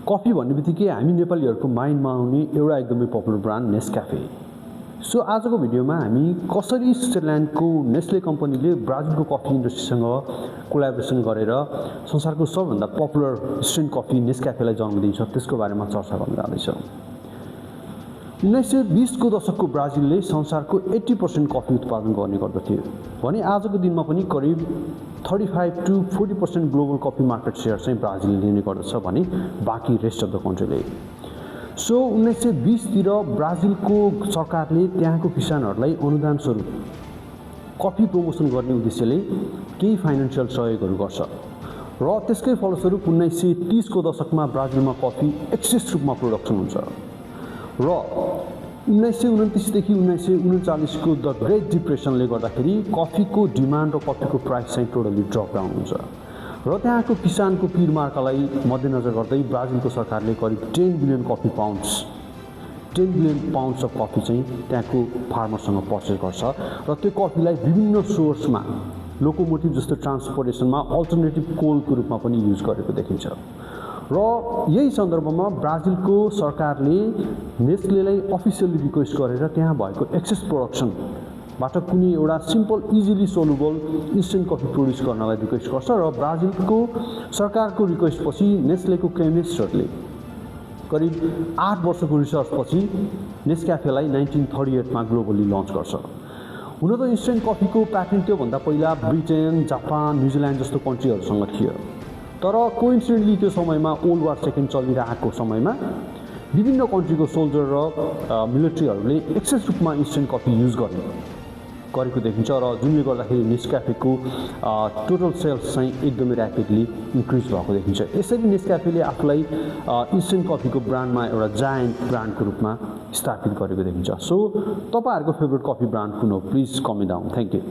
Coffee भन्ने बित्तिकै हामी नेपालीहरूको माइन्डमा आउने एउटा एकदमै पपुलर ब्रान्ड नेस्क्याफे। सो आजको भिडियोमा हामी कसरी स्विट्जरल्यान्डको नेस्ले कम्पनीले ब्राजिलको कफी इन्डस्ट्रीसँग कोलाबोरेसन गरेर संसारको सबभन्दा पपुलर इन्स्टेन्ट कफी नेस्क्याफेलाई जन्म दिन्छ त्यसको बारेमा चर्चा गर्न जाँदैछौँ। 1920 को दशकको ब्राजिलले संसारको 80% कफी उत्पादन गर्ने गर्दथ्यो भने आजको दिनमा पनि करिब 35 to 40% global coffee market share चाहिँ ब्राजिलले लिने गर्दछ भने बाँकी रेस्ट अफ द कन्ट्रीले। सो 1920 तिर ब्राजिलको सरकारले त्यहाँको किसानहरूलाई अनुदान स्वरूप कफी प्रमोसन गर्ने उद्देश्यले केही फाइनान्शियल सहयोगहरू गर्छ र त्यसकै फलस्वरूप 1930 को दशकमा ब्राजिलमा कफी एक्सेस रूपमा प्रोडक्सन हुन्छ र 1929 देखि 1939 को द ग्रेट डिप्रेसनले गर्दाखेरि कफीको डिमान्ड र कफीको प्राइस चाहिँ टोटली ड्रप डाउन हुन्छ र त्यहाँको किसानको पिरमार्कालाई मध्यनजर गर्दै ब्राजिलको सरकारले करिब 10 बिलियन पाउन्ड्स अफ कफी चाहिँ त्यहाँको फार्मरसँग पर्चेस गर्छ र त्यो कफीलाई विभिन्न सोर्समा लोकोमोटिभ जस्तो ट्रान्सपोर्टेसनमा अल्टरनेटिभ कोलको रूपमा पनि युज गरेको देखिन्छ र यही सन्दर्भमा ब्राजिलको सरकारले नेस्लेलाई अफिसियली रिक्वेस्ट गरेर त्यहाँ भएको एक्सेस प्रोडक्सनबाट कुनै एउटा simple easily soluble instant coffee produce गर्नलाई रिक्वेस्ट गर्छ र ब्राजिलको सरकारको रिक्वेस्टपछि नेस्लेको केमिस्टहरूले करिब 8 वर्षको रिसर्चपछि नेस्क्याफेलाई 1938 मा ग्लोबली लन्च गर्छ। हुन त इन्स्टेन्ट कफीको प्याटेन्ट त्योभन्दा पहिला ब्रिटेन, जापान, न्युजिल्यान्ड जस्तो कन्ट्रीहरूसँग थियो तर कोइन्सिडेन्टली त्यो समयमा वर्ल्ड वार सेकेन्ड चलिरहेको समयमा विभिन्न कन्ट्रीको सोल्जर र मिलिट्रीहरूले एक्सेस रूपमा इन्स्टेन्ट कफी युज गरेको देखिन्छ र जुनले गर्दाखेरि नेस्क्याफेको टोटल सेल्स चाहिँ एकदमै ऱ्यापिडली इन्क्रिज भएको देखिन्छ। यसरी नेस्क्याफेले आफूलाई इन्स्टेन्ट कफीको ब्रान्डमा एउटा जायन्ट ब्रान्डको रूपमा स्थापित गरेको देखिन्छ। सो तपाईहरुको फेभरेट कफी ब्रान्ड कुन हो please comment down. Thank you.